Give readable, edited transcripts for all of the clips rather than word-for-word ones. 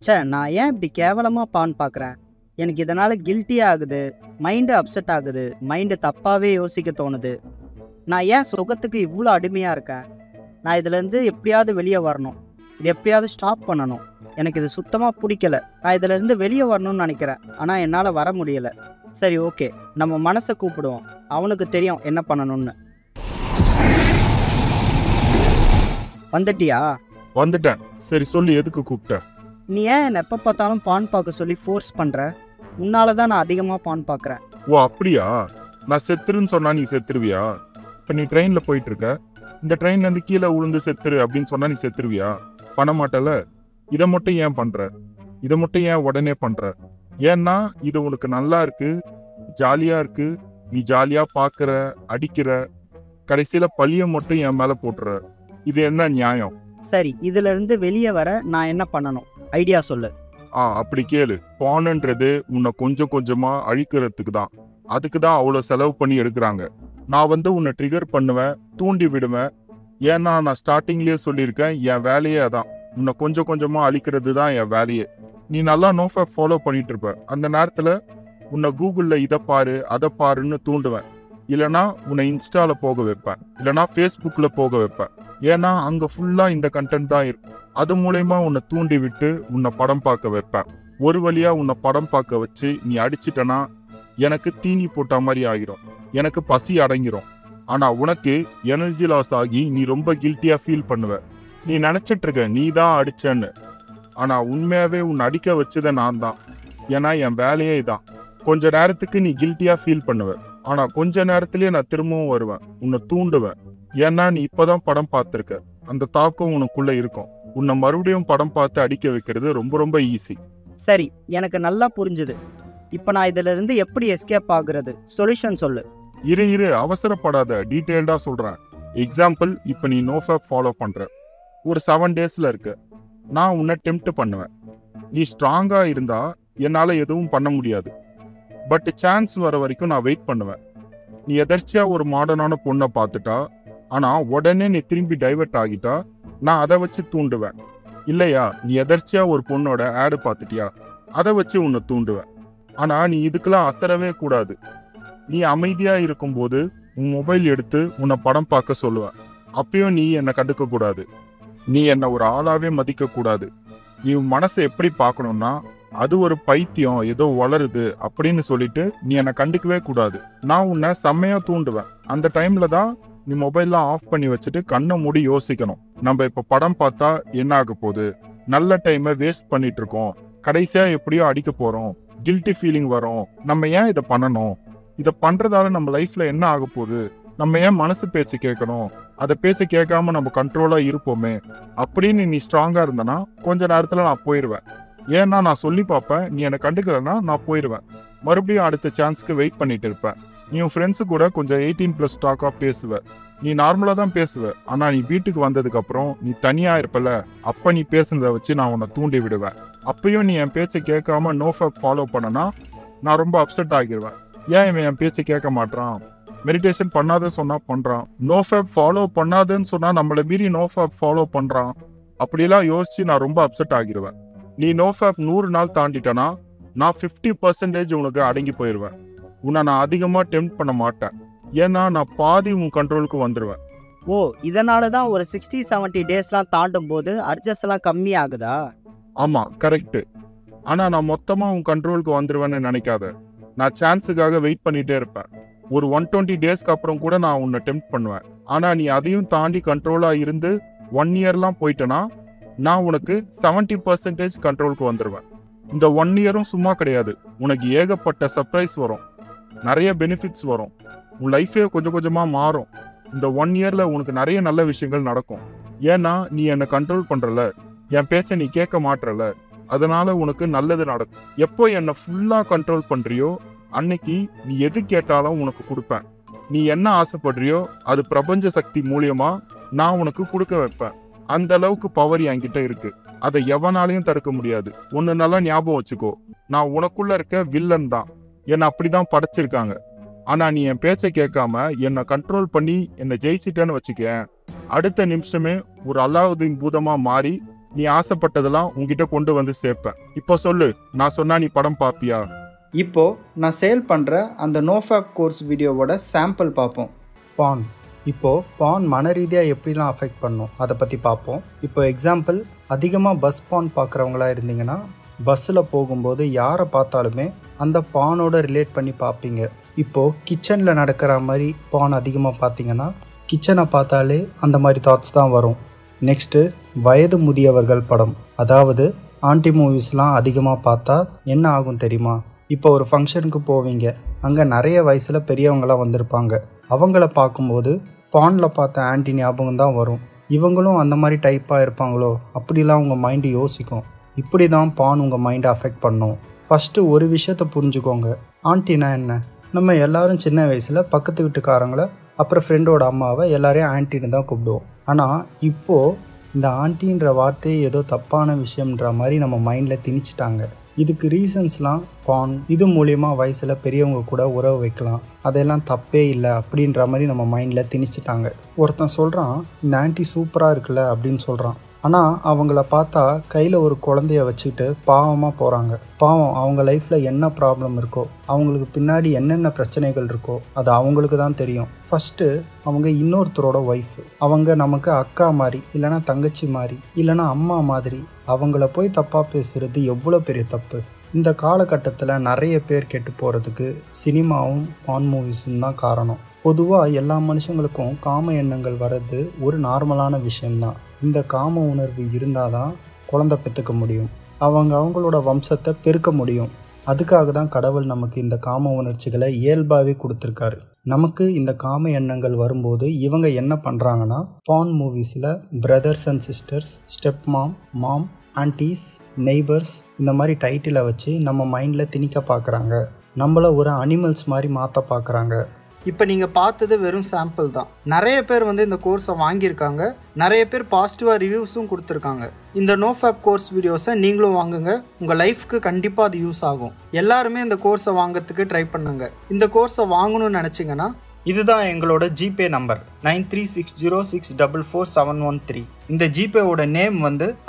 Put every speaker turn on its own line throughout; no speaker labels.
ச்சே! நான் ஏன் இப்படி கேவலமா பான் பார்க்குறேன்? எனக்கு இதனால கில்ட்டியா ஆகுது. மைண்டு அப்செட் ஆகுது. மைண்டு தப்பாவே யோசிக்க தோணுது. நான் ஏன் சுகத்துக்கு இவ்ளோ அடிமையா இருக்கேன்? நான் இதுலேருந்து எப்படியாவது வெளிய வரணும். இது எப்படியாவது ஸ்டாப் பண்ணணும். எனக்கு இது சுத்தமா புடிக்கல. நான் இதுலேருந்து வெளிய வரணும்னு நெனைக்கிறேன். ஆனா என்னால வர முடியல. சரி ஓகே. நம்ம மனச கூப்பிடுவோம். அவனுக்கு தெரியும் என்ன பண்ணணும்னு. வந்துட்டியா?
வந்துட்டேன். சரி சொல்லு, எதுக்கு கூப்பிட்ட?
நீ ஏன் என்ன எப்ப பார்த்தாலும் பான் பார்க்க சொல்லி ஃபோர்ஸ் பண்ற? உன்னால தான் நான் அதிகமா பான் பார்க்குறேன்.
ஓ அப்படியா? நான் செத்துருன்னு சொன்னா நீ செத்துருவியா? இப்ப நீ ட்ரெயின்ல போயிட்டு இருக்க. இந்த ட்ரெயின்ல இருந்து கீழே விழுந்து செத்துரு அப்படின்னு சொன்னா நீ செத்துருவியா? பண்ண மாட்டல. இதை மட்டும் ஏன் பண்ற? இதை மட்டும் ஏன் உடனே பண்ற? ஏன்னா இது உனக்கு நல்லா இருக்கு, ஜாலியா இருக்கு. நீ ஜாலியா பாக்குற, அடிக்கிற, கடைசியில பழிய மட்டும் என் மேல போட்டுற. இது என்ன நியாயம்?
சரி, இதுல இருந்து வெளிய வர நான் என்ன பண்ணணும்? ஐடியா சொல்லு.
அப்படி கேளு. பானுன்றது உன்னை கொஞ்சம் கொஞ்சமா அழிக்கிறதுக்கு தான். அதுக்கு தான் அவ்வளோ செலவு பண்ணி எடுக்கிறாங்க. நான் உன்னை ட்ரிகர் பண்ணுவேன், தூண்டி விடுவேன். ஏன்னா நான் ஸ்டார்டிங்லயே சொல்லியிருக்கேன், என் வேலையே அதான். உன்னை கொஞ்சம் கொஞ்சமா அழிக்கிறது தான் என் வேலையே. நீ நல்லா நோஃபேப் ஃபாலோ பண்ணிட்டு இருப்ப. அந்த நேரத்துல உன்னை கூகுள்ல இதை பாரு அதை பாருன்னு தூண்டுவேன். இல்லைனா உன்னை இன்ஸ்டால போக வைப்பேன், இல்லைனா ஃபேஸ்புக்ல போக வைப்பேன். ஏன்னா அங்க ஃபுல்லா இந்த கண்டென்ட் தான் இருக்கும். அது மூலயமா உன்னை தூண்டி விட்டு உன்னை படம் பார்க்க வைப்பேன். ஒரு வழியா உன்னை படம் பார்க்க வச்சு நீ அடிச்சிட்டனா எனக்கு தீனி போட்ட மாதிரி ஆகிரும், எனக்கு பசி அடங்கிரும். ஆனா உனக்கு எனர்ஜி லாஸ் ஆகி நீ ரொம்ப கில்ட்டியா ஃபீல் பண்ணுவ. நீ நினைச்சிட்டு இருக்க நீ தான் அடிச்சேன்னு. ஆனா உண்மையாவே உன்னை அடிக்க வச்சதை நான் தான். ஏன்னா என் வேலையே இதான். கொஞ்ச நேரத்துக்கு நீ கில்ட்டியா ஃபீல் பண்ணுவ. ஆனா கொஞ்ச நேரத்திலேயே நான் திரும்பவும் வருவேன், உன்னை தூண்டுவேன். ஏன்னா நீ இப்பதான் படம் பார்த்திருக்க. அந்த தாக்கம் உனக்குள்ள இருக்கும். உன்னை மறுபடியும் படம் பார்த்து அடிக்க வைக்கிறது ரொம்ப ரொம்ப ஈஸி.
சரி, எனக்கு நல்லா புரிஞ்சுது. இப்ப நான் இதுல இருந்து எப்படி எஸ்கேப் ஆகுறது? சொல்யூஷன் சொல்லு.
இரு அவசரப்படாத, டீட்டெயில்டா சொல்றேன். எக்ஸாம்பிள், இப்ப நீ நோஃபேப் ஃபாலோ பண்ற, ஒரு 7 டேஸ்ல இருக்கு. நான் உன்னை டெம்ப்ட் பண்ணுவேன். நீ ஸ்ட்ராங்கா இருந்தா என்னால எதுவும் பண்ண முடியாது. பட் சான்ஸ் வர வரைக்கும் நான் வெயிட் பண்ணுவேன். நீ எதர்ச்சியா ஒரு மாடர்னான பொண்ணை பார்த்துட்டா, ஆனா உடனே நீ திரும்பி டைவர்ட் ஆகிட்டா, நான் அதை வச்சு தூண்டுவேன். இல்லையா, நீ எதர்ச்சியா ஒரு பொண்ணோட ஆடு பார்த்துட்டியா, அதை வச்சு உன்னை தூண்டுவேன். ஆனா நீ இதுக்கெல்லாம் அசரவே கூடாது. நீ அமைதியா இருக்கும்போது உன் மொபைல் எடுத்து உன்னை படம் பார்க்க சொல்லுவேன். அப்பயும் நீ என்னை கண்டுக்க கூடாது. நீ என்னை ஒரு ஆளாவே மதிக்க கூடாது. நீ உன் மனசை எப்படி பார்க்கணும்னா, அது ஒரு பைத்தியம் ஏதோ வளருது அப்படின்னு சொல்லிட்டு நீ என்னை கண்டுக்கவே கூடாது. நான் உன்னை செம்மையா தூண்டுவேன். அந்த டைம்ல தான் நீ மொபைல்லாம் ஆஃப் பண்ணி வச்சுட்டு கண்ணை மூடி யோசிக்கணும். நம்ம இப்ப படம் பார்த்தா என்ன ஆக போகுது, நல்ல டைமை வேஸ்ட் பண்ணிட்டு இருக்கோம், கடைசியா எப்படியோ அடிக்க போறோம், கில்ட்டி ஃபீலிங் வரும், நம்ம ஏன் இதை பண்ணணும், இதை பண்றதால நம்ம லைஃப்ல என்ன ஆக போகுது, நம்ம ஏன் மனசு பேச்சு கேட்கணும், அதை பேச்சு கேட்காம நம்ம கண்ட்ரோலா இருப்போமே அப்படின்னு நீ ஸ்ட்ராங்கா இருந்தனா கொஞ்ச நேரத்துல நான் போயிடுவேன். ஏன்னா நான் சொல்லி பார்ப்பேன், நீ என்னை கண்டுக்கலன்னா நான் போயிடுவேன். மறுபடியும் அடுத்த சான்ஸ்க்கு வெயிட் பண்ணிட்டு இருப்பேன். நீ உன் ஃப்ரெண்ட்ஸு கூட கொஞ்சம் 18+ டாக்கா பேசுவ. நீ நார்மலா தான் பேசுவ. ஆனா நீ வீட்டுக்கு வந்ததுக்கு அப்புறம் நீ தனியா இருப்பல, அப்ப நீ பேசுனதை வச்சு நான் உன்னை தூண்டி விடுவேன். அப்பயும் நீ என் பேச்சை கேட்காம நோஃபேப் ஃபாலோ பண்ணனா நான் ரொம்ப அப்செட் ஆகிடுவேன். ஏன் இவன் என் பேச்சை கேட்க மாட்டான், மெடிடேஷன் பண்ணாத சொன்னா பண்றான், நோஃபேப் ஃபாலோ பண்ணாதன்னு சொன்னா நம்மளை மீறி நோஃபேப் ஃபாலோ பண்றான், அப்படிலாம் யோசிச்சு நான் ரொம்ப அப்செட் ஆகிடுவேன். நீ நோஃபேப் 100 நாள் தாண்டிட்டனா நான் 50% உனக்கு அடங்கி போயிடுவேன். உன்னை நான் அதிகமா டெம்ப்ட் பண்ண மாட்டேன். ஏன்னா நான் பாதி உன் கண்ட்ரோலுக்கு வந்துடுவேன்.
ஓ, இதனால தான் ஒரு 60-70 டேஸ்லாம் தாண்டும் போது அட்ஜஸ்ட்லாம் கம்மி ஆகுதா?
ஆமா, கரெக்ட். ஆனா நான் மொத்தமா உன் கண்ட்ரோலுக்கு வந்துடுவேன்னு நினைக்காத. நான் சான்ஸுக்காக வெயிட் பண்ணிட்டே இருப்பேன். ஒரு 120 டேஸ்க்கு அப்புறம் கூட நான் உன்னை டெம்ப்ட் பண்ணுவேன். ஆனா நீ அதையும் தாண்டி கண்ட்ரோலா இருந்து 1 இயர்லாம் போயிட்டனா நான் உனக்கு 70% கண்ட்ரோலுக்கு வந்துடுவேன். இந்த 1 இயரும் சும்மா கிடையாது. உனக்கு ஏகப்பட்ட சர்ப்ரைஸ் வரும், நிறைய பெனிஃபிட்ஸ் வரும், உன் லைஃபே கொஞ்சம் கொஞ்சமா மாறும். இந்த 1 இயர்ல உனக்கு நிறைய நல்ல விஷயங்கள் நடக்கும். ஏன்னா நீ என்னை கண்ட்ரோல் பண்றல, என் பேச்சை நீ கேட்க மாட்டல, அதனால உனக்கு நல்லது நடக்கும். எப்போ என்னை ஃபுல்லா கண்ட்ரோல் பண்றியோ அன்னைக்கு நீ எது கேட்டாலும் உனக்கு கொடுப்பேன். நீ என்ன ஆசைப்படுறியோ அது பிரபஞ்ச சக்தி மூலியமா நான் உனக்கு கொடுக்க வைப்பேன். அந்த அளவுக்கு பவர் என்கிட்ட இருக்கு. அதை எவனாலையும் தடுக்க முடியாது. ஒன்னு நல்லா ஞாபகம் வச்சுக்கோ, நான் உனக்குள்ள இருக்க வில்லன் தான். என்னை அப்படிதான் படைச்சிருக்காங்க. ஆனா நீ என் பேச்சை கேட்காம என்னை கண்ட்ரோல் பண்ணி என்னை ஜெயிச்சிட்டேன்னு வச்சுக்க, அடுத்த நிமிஷமே ஒரு அலாவுதீன் பூதமா மாறி நீ ஆசைப்பட்டதெல்லாம் உன்கிட்ட கொண்டு வந்து சேர்ப்பேன். இப்போ சொல்லு, நான் சொன்னா நீ படம் பாப்பியா?
இப்போ நான் சேல் பண்ணுற அந்த நோஃபேப் கோர்ஸ் வீடியோவோட சாம்பிள் பார்ப்போம். பான். இப்போது பான் மன ரீதியாக எப்படிலாம் அஃபெக்ட் பண்ணும் அதை பற்றி பார்ப்போம். இப்போ எக்ஸாம்பிள், அதிகமாக பஸ் பான் பார்க்குறவங்களா இருந்தீங்கன்னா பஸ்ஸில் போகும்போது யாரை பார்த்தாலுமே அந்த பானோட ரிலேட் பண்ணி பார்ப்பீங்க. இப்போது கிச்சனில் நடக்கிற மாதிரி பான் அதிகமாக பார்த்தீங்கன்னா கிச்சனை பார்த்தாலே அந்த மாதிரி தாட்ஸ் தான் வரும். நெக்ஸ்ட்டு, வயது முதியவர்கள் படம், அதாவது ஆன்டி மூவிஸ்லாம் அதிகமாக பார்த்தா என்ன ஆகும் தெரியுமா? இப்போ ஒரு ஃபங்க்ஷனுக்கு போவீங்க, அங்கே நிறைய வயசில் பெரியவங்களாம் வந்திருப்பாங்க. அவங்கள பார்க்கும்போது பானில் பார்த்த ஆன்டி ஞாபகம் தான் வரும். இவங்களும் அந்த மாதிரி டைப்பாக இருப்பாங்களோ அப்படிலாம் உங்கள் மைண்டு யோசிக்கும். இப்படி தான் பான் உங்கள் மைண்டை அஃபெக்ட் பண்ணும். ஃபஸ்ட்டு ஒரு விஷயத்தை புரிஞ்சுக்கோங்க. ஆன்ட்டினா என்ன? நம்ம எல்லாரும் சின்ன வயசில் பக்கத்து வீட்டுக்காரங்களை அப்புறம் ஃப்ரெண்டோட அம்மாவை எல்லாரையும் ஆன்ட்டின்னு தான் கூப்பிடுவோம். ஆனால் இப்போது இந்த ஆன்ட்டின்ற வார்த்தையே ஏதோ தப்பான விஷயம்ன்ற மாதிரி நம்ம மைண்டில் திணிச்சிட்டாங்க. இதுக்கு ரீசன்ஸ்லாம் பான், இது மூலிமா வயசில் பெரியவங்க கூட உறவு வைக்கலாம், அதெல்லாம் தப்பே இல்லை அப்படின்ற மாதிரி நம்ம மைண்டில் திணிச்சிட்டாங்க. ஒருத்தன் சொல்கிறான், இந்த ஆன்ட்டி சூப்பராக இருக்குல்ல அப்படின்னு சொல்கிறான். ஆனால் அவங்கள பார்த்தா கையில் ஒரு குழந்தைய வச்சுக்கிட்டு பாவமாக போகிறாங்க. பாவம், அவங்க லைஃப்பில் என்ன ப்ராப்ளம் இருக்கோ, அவங்களுக்கு பின்னாடி என்னென்ன பிரச்சனைகள் இருக்கோ அது அவங்களுக்கு தான் தெரியும். ஃபஸ்ட்டு அவங்க இன்னொருத்தரோட ஒய்ஃபு, அவங்க நமக்கு அக்கா மாதிரி, இல்லைனா தங்கச்சி மாதிரி, இல்லைனா அம்மா மாதிரி. அவங்கள போய் தப்பாக பேசுகிறது எவ்வளோ பெரிய தப்பு. இந்த காலகட்டத்தில் நிறைய பேர் கெட்டு போகிறதுக்கு சினிமாவும் பான் மூவிஸும் தான் காரணம். பொதுவாக எல்லா மனுஷங்களுக்கும் காம எண்ணங்கள் வர்றது ஒரு நார்மலான விஷயம்தான். இந்த காம உணர்வு இருந்தால் தான் குழந்தை பெற்றுக்க முடியும், அவங்களோட வம்சத்தை பெருக்க முடியும். அதுக்காக தான் கடவுள் நமக்கு இந்த காம உணர்ச்சிகளை இயல்பாகவே கொடுத்துருக்காரு. நமக்கு இந்த காம எண்ணங்கள் வரும்போது இவங்க என்ன பண்ணுறாங்கன்னா, பான் மூவிஸில் brothers and sisters, step mom, mom, aunties, neighbours இந்த மாதிரி டைட்டிலை வச்சு நம்ம மைண்டில் திணிக்க பார்க்குறாங்க. நம்மளை ஒரு அனிமல்ஸ் மாதிரி மாற்ற பார்க்குறாங்க.
இப்போ நீங்கள் பார்த்தது வெறும் சாம்பிள் தான். நிறைய பேர் இந்த கோர்ஸை வாங்கியிருக்காங்க, நிறைய பேர் பாசிட்டிவாக ரிவ்யூஸும் கொடுத்துருக்காங்க. இந்த நோஃபேப் கோர்ஸ் வீடியோஸை நீங்களும் வாங்குங்க, உங்கள் லைஃப்க்கு கண்டிப்பாக அது யூஸ் ஆகும். எல்லாருமே இந்த கோர்ஸை வாங்கிறதுக்கு ட்ரை பண்ணுங்க. இந்த கோர்ஸை வாங்கணும்னு நினச்சிங்கன்னா
இதுதான் எங்களோட ஜிபே நம்பர் 9360644713. இந்த ஜிபேவோட நேம்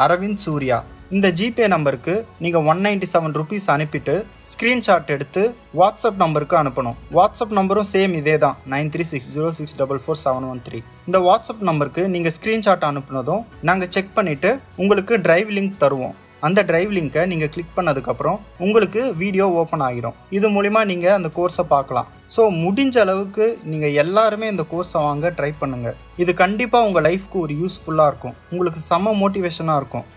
அரவிந்த் சூர்யா. இந்த ஜிபே நம்பருக்கு நீங்கள் 197 ருபீஸ் அனுப்பிட்டு ஸ்க்ரீன்ஷாட் எடுத்து வாட்ஸ்அப் நம்பருக்கு அனுப்பணும். வாட்ஸ்அப் நம்பரும் சேம் இதே தான், 9360644713. இந்த வாட்ஸ்அப் நம்பருக்கு நீங்கள் ஸ்க்ரீன்ஷாட் அனுப்புனதும் நாங்கள் செக் பண்ணிவிட்டு உங்களுக்கு டிரைவ் லிங்க் தருவோம். அந்த டிரைவ் லிங்கை நீங்கள் கிளிக் பண்ணதுக்கப்புறம் உங்களுக்கு வீடியோ ஓப்பன் ஆகிரும். இது மூலிமா நீங்கள் அந்த கோர்ஸை பார்க்கலாம். ஸோ முடிஞ்ச அளவுக்கு நீங்கள் எல்லாருமே இந்த கோர்ஸை வாங்க ட்ரை பண்ணுங்கள். இது கண்டிப்பாக உங்கள் லைஃப்க்கு ஒரு யூஸ்ஃபுல்லாக இருக்கும், உங்களுக்கு செம்ம மோட்டிவேஷனாக இருக்கும்.